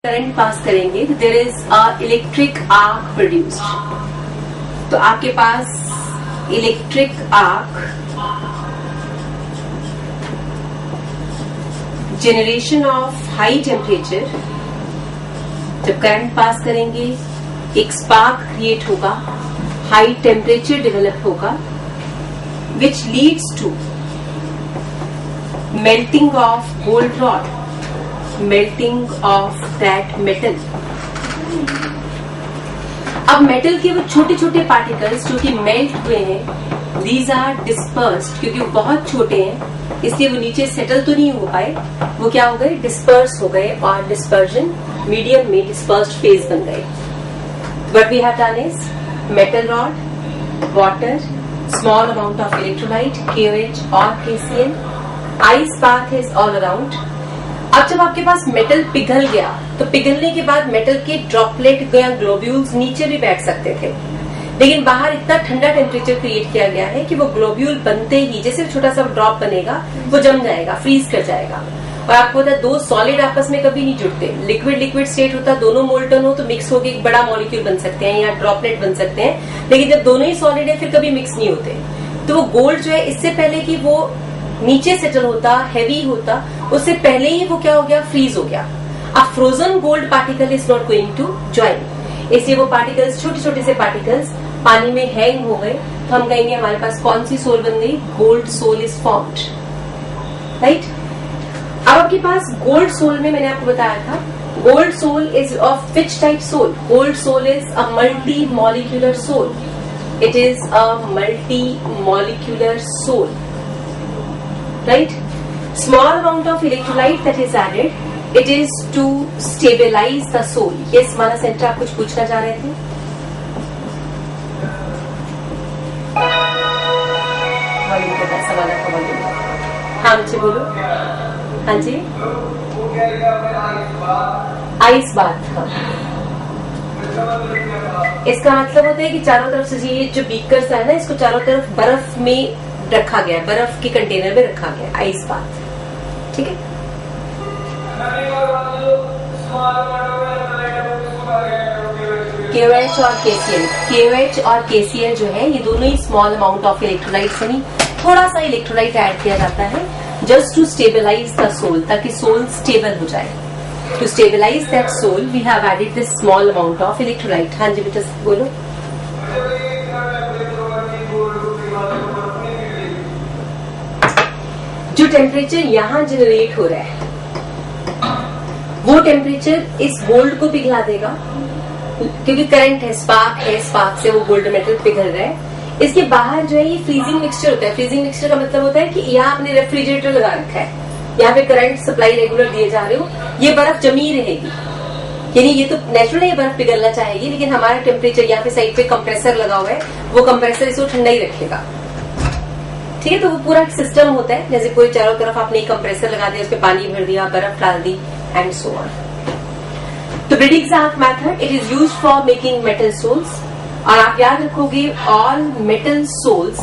Current pass करेंगे तो there is a electric arc produced. तो आपके पास electric arc generation of high temperature, जब करंट पास करेंगे एक स्पार्क क्रिएट होगा, हाई टेम्परेचर डेवलप होगा, which leads to melting of gold rod, melting of that metal. अब मेटल के वो छोटे छोटे पार्टिकल्स जो कि मेल्ट हुए हैं, दीज आर डिस्पर्स्ड, क्योंकि वो बहुत छोटे हैं इसलिए वो नीचे सेटल तो नहीं हो पाए, वो क्या हो गए, डिस्पर्स हो गए, और डिस्पर्जन मीडियम में डिस्पर्स्ड फेज बन गए। What we have done is metal rod, water, small amount of electrolyte KOH और KCl, ice bath is all around. अब जब आपके पास मेटल पिघल गया तो पिघलने के बाद मेटल के ड्रॉपलेट या ग्लोब्यूल्स नीचे भी बैठ सकते थे, लेकिन बाहर इतना ठंडा टेम्परेचर क्रिएट किया गया है कि वो ग्लोब्यूल बनते ही जैसे छोटा सा ड्रॉप बनेगा वो जम जाएगा, फ्रीज कर जाएगा। और आपको पता है दो सॉलिड आपस में कभी नहीं जुड़ते, लिक्विड लिक्विड स्टेट होता है, दोनों मोल्टन हो तो मिक्स होकर एक बड़ा मॉलिक्यूल बन सकते हैं या ड्रॉपलेट बन सकते हैं, लेकिन जब दोनों ही सॉलिड है फिर कभी मिक्स नहीं होते। तो वो गोल्ड जो है इससे पहले कि वो नीचे सेटल होता, हैवी होता, उससे पहले ही वो क्या हो गया, फ्रीज हो गया। अब frozen gold particle is not going to join, इसलिए वो पार्टिकल्स छोटे छोटे से पार्टिकल्स पानी में हैंग हो गए, तो हम कहेंगे हमारे पास कौन सी सोल बन गई, gold sol is formed, right. अब आपके पास गोल्ड सोल में मैंने आपको बताया था, gold sol is of which type sol, gold sol is a multimolecular sol, it is a multimolecular sol, right? Small amount of electrolyte that is added, it is to stabilize the soul. Yes, माना centre आप कुछ पूछना चाह रहे थे? सवाल आपका बोलो। हाँ मुझे बोलो। हाँ जी। Ice bath. हाँ। इसका मतलब होता है कि चारों तरफ से ये जो बीकर्स है ना, इसको चारों तरफ बर्फ में रखा गया, बर्फ के कंटेनर में रखा गया, आइस बाथ, ठीक है। KOH और KCl, KOH और KCl जो है ये दोनों ही स्मॉल अमाउंट ऑफ इलेक्ट्रोलाइट, यानी थोड़ा सा इलेक्ट्रोलाइट ऐड किया जाता है just to stabilise the sol, ताकि सोल स्टेबल हो जाए। To stabilise that sol we have added this small amount of electrolyte. हाँ जी बेटा बोलो। जो टेम्परेचर यहाँ जनरेट हो रहा है वो टेम्परेचर इस गोल्ड को पिघला देगा, क्योंकि करंट है, स्पार्क से वो गोल्ड मेटल पिघल रहा है। इसके बाहर जो है ये फ्रीजिंग मिक्सचर होता है। फ्रीजिंग मिक्सचर का मतलब होता है कि यहाँ आपने रेफ्रिजरेटर लगा रखा है, यहाँ पे करंट सप्लाई रेगुलर दिए जा रहे हो, ये बर्फ जमी रहेगी, यानी ये तो नेचुरल है, ये बर्फ पिघलना चाहेगी, लेकिन हमारा टेम्परेचर यहाँ पे साइड पे कंप्रेसर लगा हुआ है, वो कंप्रेसर इसको ठंडा ही रखेगा, ठीक है। तो वो पूरा सिस्टम होता है, जैसे कोई चारों तरफ आपने एक कंप्रेसर लगा दिया, उस पर पानी भर दिया, बर्फ डाल दी एंड सो ऑन। तो Bredig's arc method it is used for making metal sols, और आप याद रखोगे all metal sols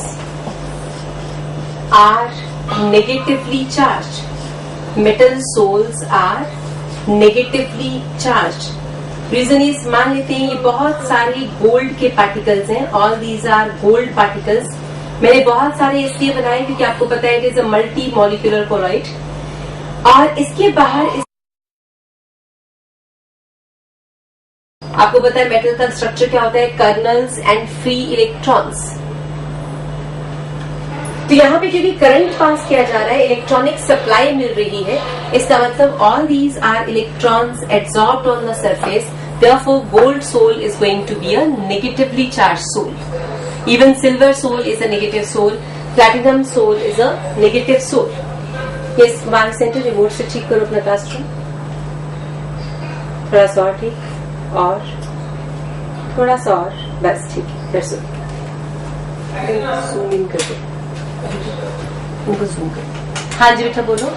are negatively charge, metal sols are negatively charge. Reason is, मान लेते हैं ये बहुत सारे गोल्ड के पार्टिकल्स हैं, all these are gold particles. मैंने बहुत सारे इसलिए बनाए क्योंकि आपको पता है it is a multimolecular colloid, और इसके बाहर आपको पता है मेटल का स्ट्रक्चर क्या होता है, कर्नल्स एंड फ्री इलेक्ट्रॉन्स। तो यहाँ पे क्योंकि करंट पास किया जा रहा है, इलेक्ट्रॉनिक सप्लाई मिल रही है, इसका मतलब all these are electrons absorbed on the surface, therefore gold sol is going to be a negatively charge sol. Even silver soul is a negative soul, platinum soul is a negative soul. Yes, bar centre remote से ठीक करो अपना classroom, थोड़ा सा और ठीक, और थोड़ा सा और, बस ठीक है, फिर जूम इन कर दो, उनको जूम कर। हाँ जी बेटा बोलो।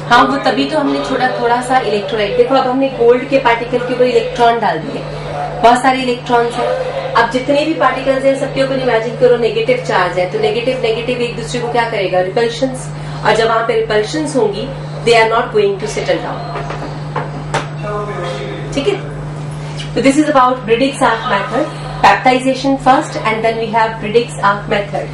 हाँ वो तभी तो हमने थोड़ा सा इलेक्ट्रोलाइट, देखो अब हमने गोल्ड के पार्टिकल के ऊपर इलेक्ट्रॉन डाल दिए, बहुत सारे इलेक्ट्रॉन्स हैं, अब जितने भी पार्टिकल्स हैं सबके ऊपर इमेजिन करो नेगेटिव चार्ज है, तो नेगेटिव नेगेटिव एक दूसरे को क्या करेगा, रिपल्शंस, और जब वहां पे रिपल्शंस होंगी they are not going to settle down. ठीक है, तो this is about Briggs-Arc method, peptization first and then we have Briggs-Arc method.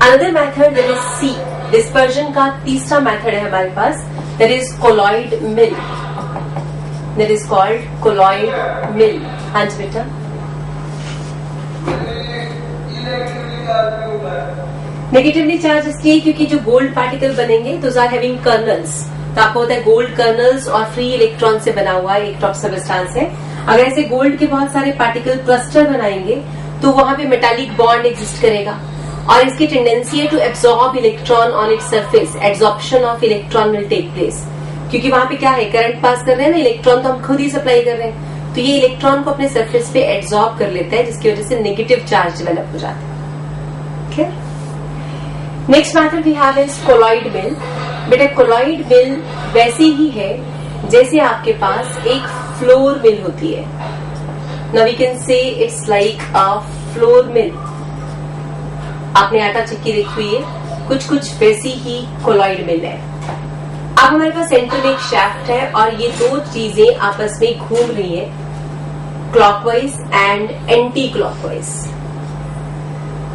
Another method that is C, dispersion का तीसरा मेथड है हमारे पास, that is colloid mill, that is called colloid mill. हाँ जी बेटा, नेगेटिवली चार्ज इसलिए क्योंकि जो गोल्ड पार्टिकल बनेंगे दोज आर हैविंग कर्नल्स, तो आपको होता है गोल्ड कर्नल्स और फ्री इलेक्ट्रॉन से बना हुआ एक टॉप सबस्टांस है। अगर ऐसे गोल्ड के बहुत सारे पार्टिकल क्लस्टर बनाएंगे तो वहां पे मेटालिक बॉन्ड एग्जिस्ट करेगा और इसकी टेंडेंसी है to absorb electron on its surface, absorption of electron will take place, क्योंकि वहां पे क्या है, करंट पास कर रहे हैं ना, इलेक्ट्रॉन तो हम खुद ही सप्लाई कर रहे हैं, तो ये इलेक्ट्रॉन को अपने सरफेस पे एब्सॉर्ब कर लेता है, जिसकी वजह से नेगेटिव चार्ज डेवलप हो जाता है। ठीक है, next method we have is colloid mill. बेटा कोलॉइड मिल वैसी ही है जैसे आपके पास एक फ्लोर मिल होती है। Now we can say it's like a flour mill. आपने आटा चक्की देखी हुई है, कुछ कुछ वैसी ही कोलॉइड मिल है। अब हमारे पास सेंटर में एक शैफ्ट है और ये दो चीजें आपस में घूम रही है, क्लॉकवाइज एंड एंटी क्लॉकवाइज,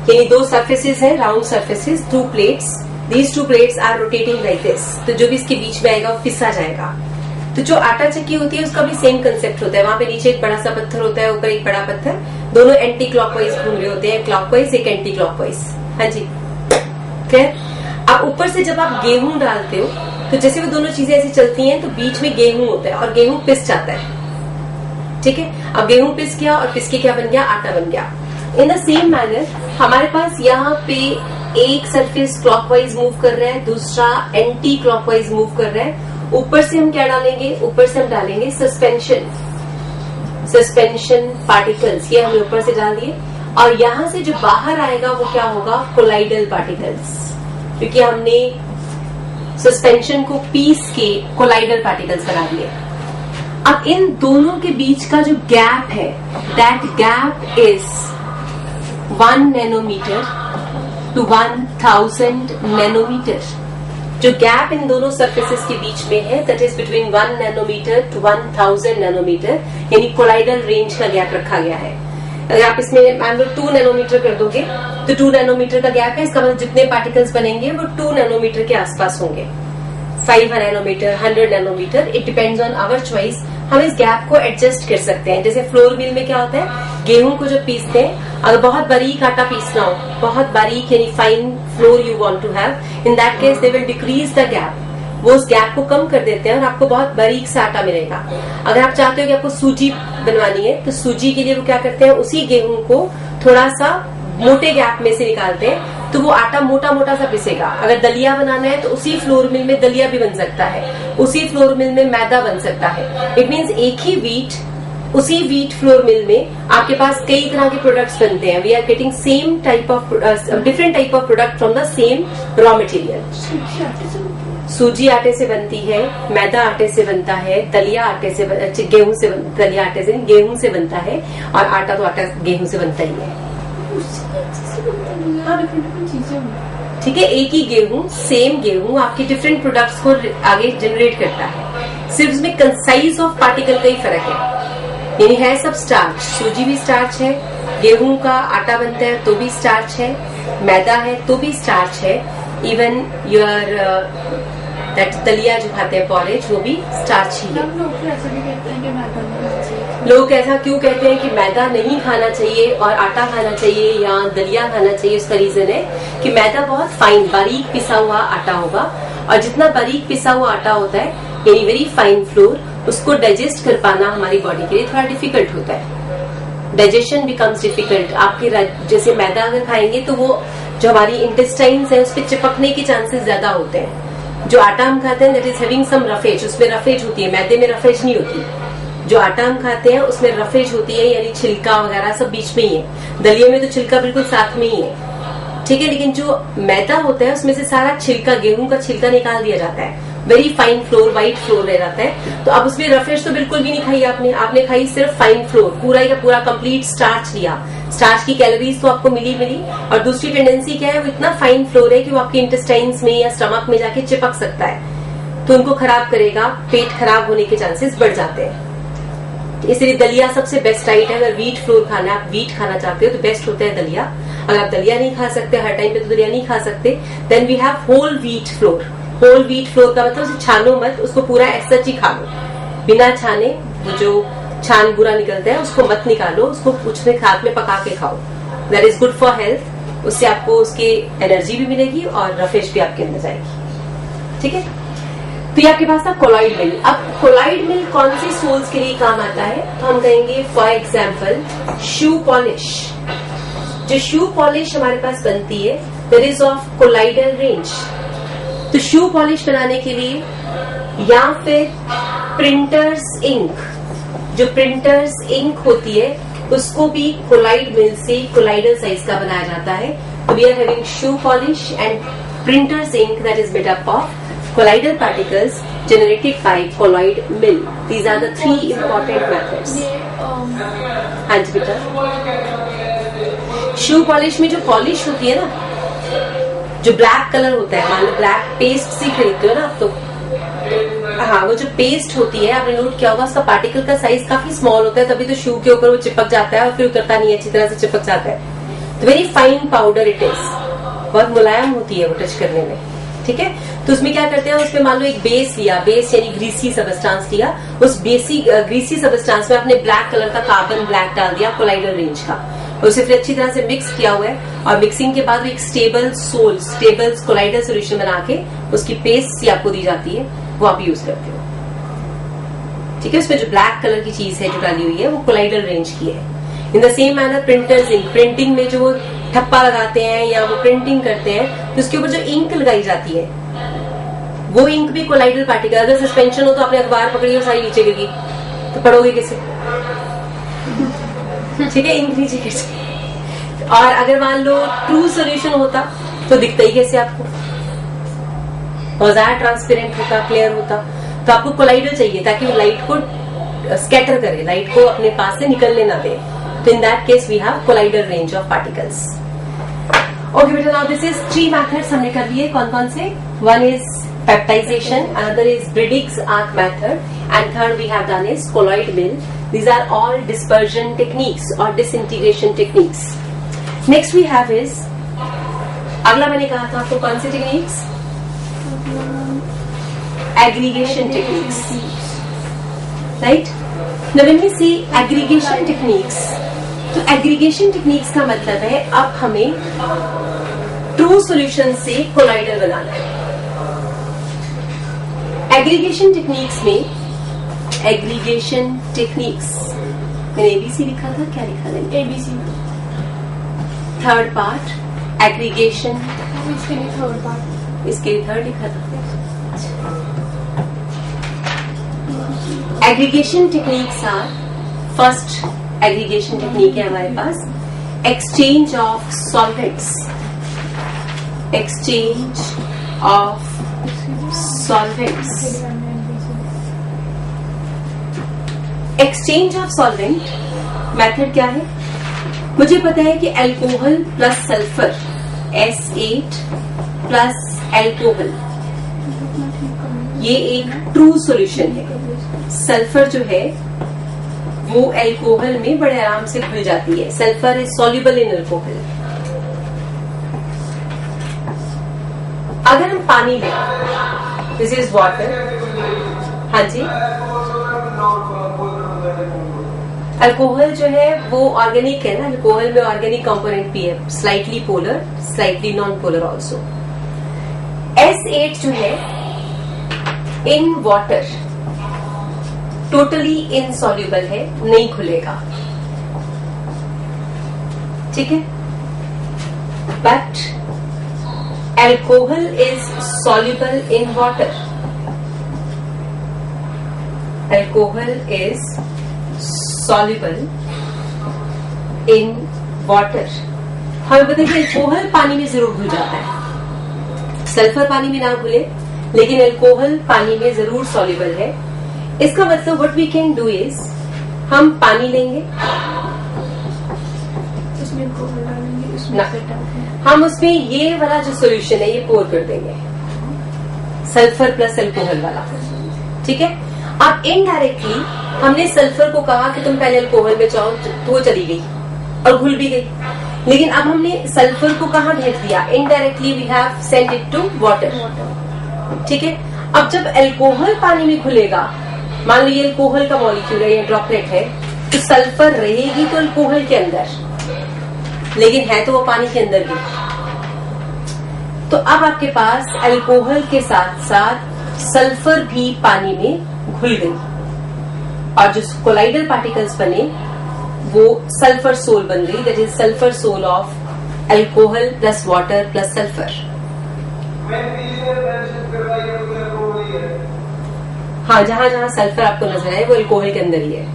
यानी दो सरफेसेस हैं, round surfaces, two plates, these two plates are rotating like this, तो जो भी इसके बीच में आएगा वो पिसा जाएगा। तो जो आटा चक्की होती है उसका भी सेम कंसेप्ट होता है, वहां पे नीचे एक बड़ा सा पत्थर होता है, ऊपर एक बड़ा पत्थर, दोनों एंटी क्लॉकवाइज घूम रहे होते हैं, क्लॉकवाइज एक एंटी क्लॉकवाइज। हाँ जी, फिर अब ऊपर से जब आप गेहूं डालते हो तो जैसे वो दोनों चीजें ऐसी चलती हैं तो बीच में गेहूं होता है और गेहूं पिस जाता है। ठीक है, अब गेहूं पिस गया और पिस के क्या बन गया, आटा बन गया। इन द सेम मैनर हमारे पास यहाँ पे एक सरफेस क्लॉकवाइज मूव कर रहा है, दूसरा एंटी क्लॉकवाइज मूव कर रहा है। ऊपर से हम क्या डालेंगे, ऊपर से हम डालेंगे सस्पेंशन पार्टिकल्स, ये हमने ऊपर से डाल दिए, और यहां से जो बाहर आएगा वो क्या होगा, कोलाइडल पार्टिकल्स, क्योंकि हमने सस्पेंशन को पीस के कोलाइडल पार्टिकल्स बना दिए। अब इन दोनों के बीच का जो गैप है, that gap is 1 nanometre to 1000 nanometre. जो गैप इन दोनों सरफेसेस के बीच में है that is between 1 nanometre to 1000 nanometre, यानी कोलाइडल रेंज का गैप रखा गया है। अगर आप इसमें मान लो 2 नैनोमीटर कर दोगे तो 2 नैनोमीटर का गैप है, इसका मतलब जितने पार्टिकल्स बनेंगे वो 2 नैनोमीटर के आसपास होंगे, 5 nanometre, 100 nanometre, it depends on our choice. हम इस गैप को एडजस्ट कर सकते हैं। जैसे फ्लोर मिल में क्या होता है, गेहूं को जब पीसते हैं, अगर बहुत बारीक आटा पीसना हो, बहुत बारीक यानी fine flour you want to have, in that case they will decrease the gap, वो उस गैप को कम कर देते हैं और आपको बहुत बारीक सा आटा मिलेगा। अगर आप चाहते हो कि आपको सूजी बनवानी है तो सूजी के लिए वो क्या करते हैं, उसी गेहूं को थोड़ा सा मोटे गैप में से निकालते हैं तो वो आटा मोटा मोटा सा पिसेगा। अगर दलिया बनाना है तो उसी फ्लोर मिल में दलिया भी बन सकता है, उसी फ्लोर मिल में मैदा बन सकता है। इट मीन्स एक ही वीट, उसी वीट फ्लोर मिल में आपके पास कई तरह के प्रोडक्ट्स बनते हैं। We are getting same type of different type of product from the same raw material. सूजी आटे से बनती है, मैदा आटे से बनता है, दलिया आटे से, गेहूं से, दलिया आटे से, गेहूं से बनता है, और आटा तो आटा गेहूं से बनता ही है। ठीक है, एक ही गेहूं, सेम गेहूं आपके डिफरेंट प्रोडक्ट्स को आगे जनरेट करता है, सिर्फ उसमें साइज ऑफ पार्टिकल का ही फर्क है। यानी है सब स्टार्च, सूजी भी स्टार्च है, गेहूं का आटा बनता है तो भी स्टार्च है, मैदा है तो भी स्टार्च है, इवन योर दैट दलिया जो खाते हैं पॉरेज, वो भी स्टार्च ही है। लोग ऐसा क्यों कहते हैं कि मैदा नहीं खाना चाहिए और आटा खाना चाहिए या दलिया खाना चाहिए, उसका रीजन है कि मैदा बहुत फाइन बारीक पिसा हुआ आटा होगा, और जितना बारीक पिसा हुआ आटा होता है यानी वेरी फाइन फ्लोर, उसको डाइजेस्ट कर पाना हमारी बॉडी के लिए थोड़ा डिफिकल्ट होता है। Digestion becomes difficult. आपके जैसे मैदा अगर खाएंगे तो वो जो हमारी इंटेस्टाइन्स है उस पर चिपकने के चांसेस ज्यादा होते हैं। जो आटा हम खाते हैं that is having some roughage, उसमें रफेज होती है, मैदे में रफेज नहीं होती। जो आटा हम खाते हैं उसमें रफेज होती है, यानी छिलका वगैरह सब बीच में ही है। दलिये में तो छिलका बिल्कुल साथ में ही है, ठीक है, लेकिन जो मैदा होता है उसमें से सारा छिलका, गेहूं का छिलका निकाल दिया जाता है, very fine floor, white floor रह जाता है। तो अब उसमें रफेज तो बिल्कुल भी नहीं खाई आपने खाई सिर्फ फाइन फ्लोर, पूरा का पूरा कंप्लीट स्टार्च लिया, स्टार्च की कैलोरीज तो आपको मिली और दूसरी टेंडेंसी क्या है, वो इतना फाइन फ्लोर है कि वो आपके इंटेस्टाइन्स में या स्टमक में जाके चिपक सकता है, तो उनको खराब करेगा, पेट खराब होने के चांसेस बढ़ जाते हैं। इसलिए दलिया सबसे बेस्ट डाइट है। अगर व्हीट फ्लोर खाना, आप व्हीट खाना चाहते हो तो बेस्ट होता है दलिया। अगर आप दलिया नहीं खा सकते, हर टाइम पे तो दलिया नहीं खा सकते, then we have whole wheat flour. Whole wheat flour का मतलब उसे छानो मत, उसको पूरा ऐसा ही खा लो, बिना छाने। वो जो छान बुरा निकलता है उसको मत निकालो, उसको उसमें हाथ में पका के खाओ। That is good for health. उससे आपको उसकी एनर्जी भी मिलेगी और रफेश भी आपके अंदर जाएगी। ठीक है, तो ये आपके पास था कोलॉइड मिल्क। अब कोलॉइड मिल्क कौन सी सोल्स के लिए काम आता है, तो हम कहेंगे फॉर एग्जाम्पल शू पॉलिश। जो शू पॉलिश हमारे पास बनती है that is of colloidal range. तो शू पॉलिश बनाने के लिए या फिर प्रिंटर्स इंक, जो प्रिंटर्स इंक होती है उसको भी कोलाइड मिल से कोलाइडल साइज का बनाया जाता है। तो we are having shoe polish and printers ink that is made up of colloidal particles generated by colloid mill. These are the three important methods. हाँ जी बेटा, शू पॉलिश में जो पॉलिश होती है ना, जो ब्लैक कलर होता है, मान लो ब्लैक पेस्ट से खरीदते हो ना आप, तो हाँ वो जो पेस्ट होती है, आपने नोट किया होगा उसका पार्टिकल का साइज काफी स्मॉल होता है, तभी तो शू के ऊपर वो चिपक जाता है और फिर उतरता नहीं है, अच्छी तरह से चिपक जाता है। तो very fine powder it is, बहुत मुलायम होती है वो टच करने में। ठीक है, तो उसमें क्या करते हैं, उसमें मान लो एक बेस लिया, बेस यानी ग्रीसी सबस्टांस लिया, उस ग्रीसी सबस्टांस में आपने ब्लैक कलर का कार्बन ब्लैक डाल दिया कोलाइडल रेंज का, उसे फिर अच्छी तरह से मिक्स किया हुआ है, और मिक्सिंग के बाद एक स्टेबल कोलाइडल सोल्यूशन बना के उसकी पेस्ट सी आपको दी जाती है, वो आप यूज करते हो। ठीक है, उसमें जो ब्लैक कलर की चीज है जो डाली हुई है वो कोलाइडल रेंज की है। In the same manner printers ink, printing में जो ठप्पा लगाते हैं या वो प्रिंटिंग करते हैं, तो उसके ऊपर जो इंक लगाई जाती है वो इंक भी कोलाइडल पार्टिकल। अगर सस्पेंशन हो तो आपने अखबार पकड़ी और सारी नीचे गिर, तो पढ़ोगे कैसे? ठीक है, इंक नीचे गिर। और अगर मान लो ट्रू सोल्यूशन होता तो दिखता ही कैसे आपको, बहुत ज्यादा ट्रांसपेरेंट होता, क्लियर होता। तो आपको कोलाइडल चाहिए ताकि वो लाइट को स्कैटर करे, लाइट को अपने पास से निकलने ना दे। तो in that case we have colloidal range of particles. Okay बेटा, नाउ दिस इज 3 मेथड्स हमने कर लिए। कौन कौन से? One is peptization, another is Briggs arc method, and third we have done is colloid mill. These are all dispersion techniques or disintegration techniques. Next we have is, अगला मैंने कहा था आपको कौन सी techniques? Aggregation techniques, right? Now when we see aggregation techniques, तो aggregation techniques का मतलब है अब हमें ट्रू सॉल्यूशन से कोलाइडल बनाना है। एग्रीगेशन टेक्निक्स में, एग्रीगेशन टेक्निक्स मैंने एबीसी लिखा था, क्या लिखा था? एबीसी थर्ड पार्ट एग्रीगेशन, इसके लिए थर्ड पार्ट, इसके लिए थर्ड लिखा था। Aggregation techniques are, first aggregation technique है हमारे पास exchange of solvents, exchange of solvents. Exchange of solvent method क्या है? मुझे पता है कि alcohol plus sulphur, S8 plus alcohol, ये एक ट्रू सॉल्यूशन है। सल्फर जो है वो अल्कोहल में बड़े आराम से घुल जाती है। Sulphur is soluble in alcohol. अगर हम पानी लें, दिस इज वाटर, हाँ जी, अल्कोहल जो है वो ऑर्गेनिक है ना, अल्कोहल में ऑर्गेनिक कंपोनेंट भी है, slightly polar, slightly non polar also. S8 जो है इन वाटर टोटली इनसॉल्युबल है, नहीं खुलेगा, ठीक है। But alcohol is soluble in water. Alcohol is soluble in water. हमें पता है कि अल्कोहल पानी में जरूर घुल जाता है, सल्फर पानी में ना घुले, लेकिन अल्कोहल पानी में जरूर soluble है। इसका मतलब what we can do is, हम पानी लेंगे, अल्कोहल डालेंगे उसमें ना। हम उसमें ये वाला जो सोल्यूशन है ये पोर कर देंगे, सल्फर प्लस अल्कोहल वाला, ठीक है। अब इनडायरेक्टली हमने सल्फर को कहा कि तुम पहले अल्कोहल में जाओ, तो वो चली गई और घुल भी गई, लेकिन अब हमने सल्फर को कहाँ भेज दिया, indirectly we have sent it to water, ठीक है। अब जब अल्कोहल पानी में घुलेगा, मान लीजिए अल्कोहल का मॉलिक्यूल है या ड्रॉपलेट है, तो सल्फर रहेगी तो अल्कोहल के अंदर, लेकिन है तो वो पानी के अंदर भी। तो अब आपके पास अल्कोहल के साथ साथ सल्फर भी पानी में घुल गई और जो कोलाइडल पार्टिकल्स बने वो सल्फर सोल बन गई, that is sulphur sol of alcohol plus water plus sulphur. हाँ, जहां जहां सल्फर आपको नजर आए वो अल्कोहल के अंदर ही है,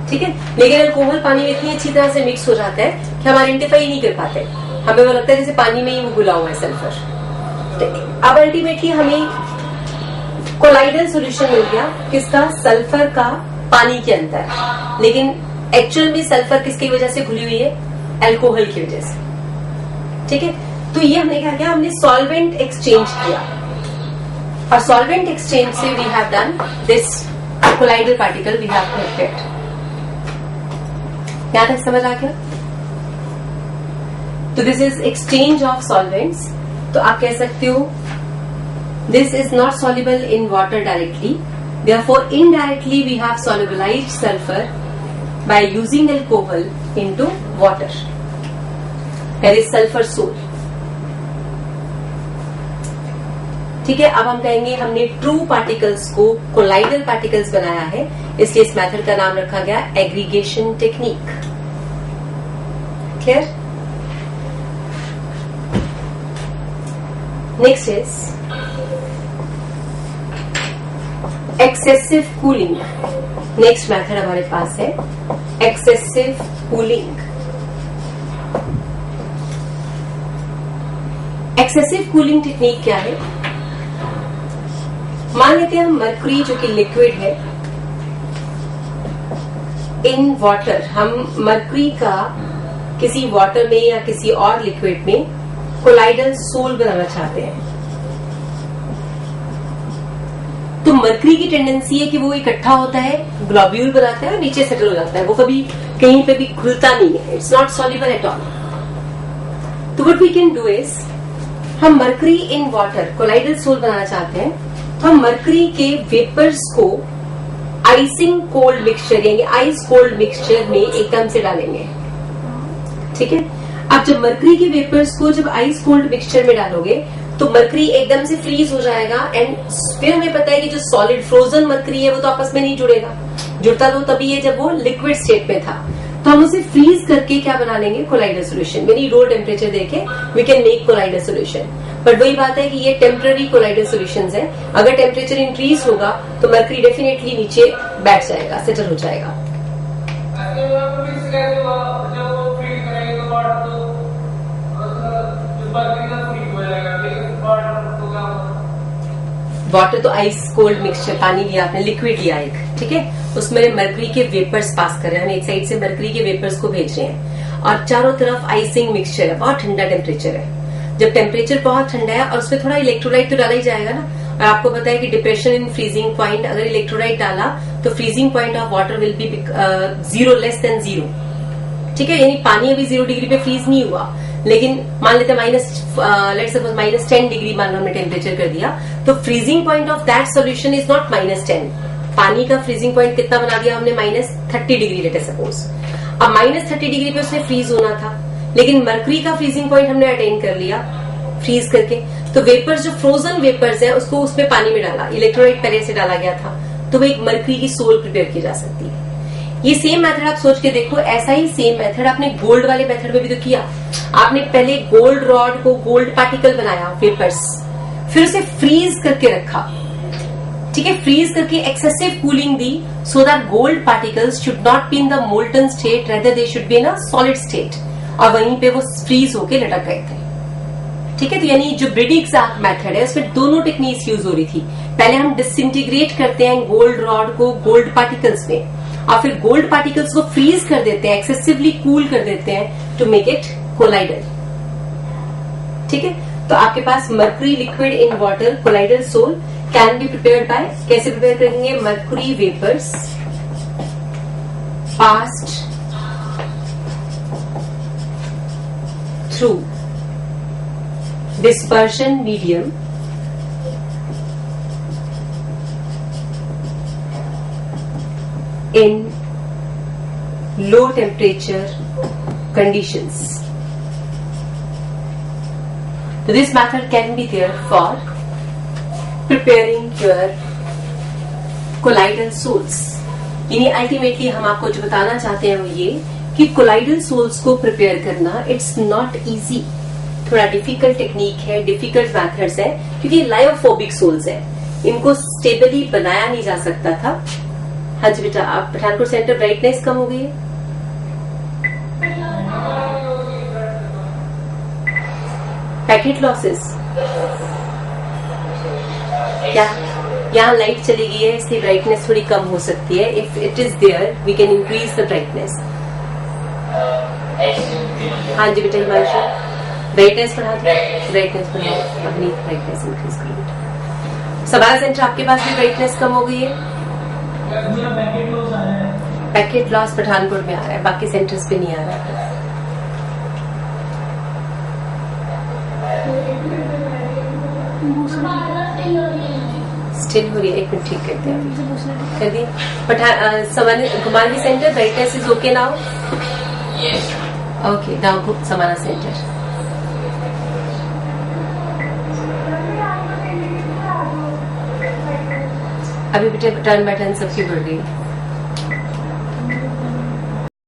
ठीक है। लेकिन अल्कोहल पानी में इतनी अच्छी तरह से मिक्स हो जाता है कि हम आइडेंटिफाई नहीं कर पाते, हमें वो लगता है जैसे पानी में ही वो घुला हुआ है सल्फर। तो अब अल्टीमेटली हमें कोलाइडल सॉल्यूशन मिल गया, किसका, सल्फर का पानी के अंदर, लेकिन एक्चुअल में सल्फर किसकी वजह से घुली हुई है, अल्कोहल की वजह से, ठीक है। तो ये हमने क्या किया, हमने सॉल्वेंट एक्सचेंज किया और सॉल्वेंट एक्सचेंज से we have done this colloidal particle we have created. क्या तक समझ आ गया? तो this is exchange of solvents. तो आप कह सकते हो this is not soluble in water directly, therefore indirectly we have solubilized sulfur by using alcohol into water, that is sulfur sol, ठीक है। अब हम कहेंगे हमने ट्रू पार्टिकल्स को कोलाइडल पार्टिकल्स बनाया है, इसलिए इस मेथड का नाम रखा गया aggregation technique. Clear? Next is excessive cooling. Next method हमारे पास है excessive cooling. Excessive cooling technique क्या है? मान लेते हैं हम मरकरी जो कि लिक्विड है, इन वाटर हम मरकरी का किसी वाटर में या किसी और लिक्विड में कोलाइडल सोल बनाना चाहते हैं। तो मरकरी की टेंडेंसी है कि वो इकट्ठा होता है, ग्लोब्यूल बनाता है और नीचे सेटल हो जाता है, वो कभी कहीं पे भी खुलता नहीं है, it's not soluble at all. तो what we can do is, हम mercury in water colloidal sol बनाना चाहते हैं, तो हम मरकरी के वेपर्स को आइसिंग कोल्ड मिक्सचर यानी आइस कोल्ड मिक्सचर में एकदम से डालेंगे, ठीक है। अब जब मरकरी के वेपर्स को जब आइस कोल्ड मिक्सचर में डालोगे तो मरकरी एकदम से फ्रीज हो जाएगा, एंड फिर हमें पता है कि जो सॉलिड फ्रोजन मरकरी है वो तो आपस में नहीं जुड़ेगा, जुड़ता तो तभी है जब वो लिक्विड स्टेट में था। तो हम उसे फ्रीज करके क्या बना लेंगे, colloidal solution. Very low temperature देके we can make colloidal solution. But वही बात है कि ये टेम्पररी कोलाइडल सॉल्यूशंस है, अगर टेम्परेचर इंक्रीज होगा तो मरकरी डेफिनेटली नीचे बैठ जाएगा, सेटल हो जाएगा। वाटर तो आइस कोल्ड मिक्सचर, पानी लिया आपने, लिक्विड लिया एक, ठीक है, उसमें मरकरी के वेपर्स पास कर रहे हैं, हम एक साइड से मरकरी के वेपर्स को भेज रहे हैं और चारों तरफ आइसिंग मिक्सचर है, बहुत ठंडा टेम्परेचर है। जब टेम्परेचर बहुत ठंडा है और उसमें थोड़ा इलेक्ट्रोलाइट तो डाला ही जाएगा ना, और आपको पता है कि डिप्रेशन इन फ्रीजिंग पॉइंट, अगर इलेक्ट्रोलाइट डाला तो freezing point of water will be 0 less than 0, ठीक है। यानी पानी अभी 0 डिग्री पे फ्रीज नहीं हुआ, लेकिन मान लेते लेट्स सपोज -10 डिग्री मान लो हमने टेम्परेचर कर दिया, तो freezing point of that solution is not -10, पानी का फ्रीजिंग पॉइंट कितना बना दिया हमने, -30 डिग्री लेट सपोज। अब -30 डिग्री पे उसने फ्रीज होना था, लेकिन मरकरी का फ्रीजिंग पॉइंट हमने अटेन कर लिया फ्रीज करके, तो वेपर्स जो फ्रोजन वेपर्स है उसको उसमें पानी में डाला, इलेक्ट्रोलाइट पहले से डाला गया था, तो वो एक मरकरी की सोल प्रिपेयर की जा सकती है। ये सेम मेथड आप सोच के देखो, ऐसा ही सेम मेथड आपने गोल्ड वाले मेथड में भी तो किया। आपने पहले गोल्ड रॉड को गोल्ड पार्टिकल बनाया, वेपर्स, फिर उसे फ्रीज करके रखा, ठीक है, फ्रीज करके excessive cooling the so that gold particles should not be in the molten state, rather they should be in a solid state, और वहीं पे वो फ्रीज होके लटक गए थे, ठीक है। तो यानी जो ब्रिडिक्स मेथड है उसमें दोनों टेक्निक्स यूज हो रही थी। पहले हम डिसइंटीग्रेट करते हैं गोल्ड रॉड को गोल्ड पार्टिकल्स में, और फिर गोल्ड पार्टिकल्स को फ्रीज कर देते हैं, एक्सेसिवली कूल कर देते हैं टू मेक इट कोलाइडल। ठीक है, तो आपके पास mercury liquid in water colloidal sol can be prepared by, कैसे प्रिपेयर करेंगे? Mercury vapours passed through dispersion medium in low temperature conditions. So this method can be there for preparing your colloidal sols. यानी ultimately हम आपको जो बताना चाहते हैं वो ये कि कोलाइडल सोल्स को प्रिपेयर करना इट्स नॉट इजी, थोड़ा डिफिकल्ट टेक्निक है, डिफिकल्ट मैथड्स है, क्योंकि ये लायोफोबिक सोल्स है, इनको स्टेबली बनाया नहीं जा सकता था। हाँ जी बेटा, आप पठानकोट सेंटर ब्राइटनेस कम हो गई है, पैकेट लॉसेस, क्या यहाँ लाइट चली गई है इसलिए ब्राइटनेस थोड़ी कम हो सकती है। If it is there we can increase the brightness. हाँ जी बेटा हिमांशु, ब्राइटनेस बढ़ा दो, ब्राइटनेस बढ़ाओ, अपनी ब्राइटनेस इंक्रीज करो। समाना सेंटर आपके पास भी ब्राइटनेस कम हो गई है, पैकेट लॉस पठानकोट में आ रहा है, बाकी सेंटर्स पे नहीं आ रहा है। स्टिल हो रही है, एक मिनट ठीक करते हैं, कर दिए। समाना कुमारवी centre brightness is okay now, okay now Samana centre. अभी बेटे टर्न बाय टर्न सबकी बढ़ रही है।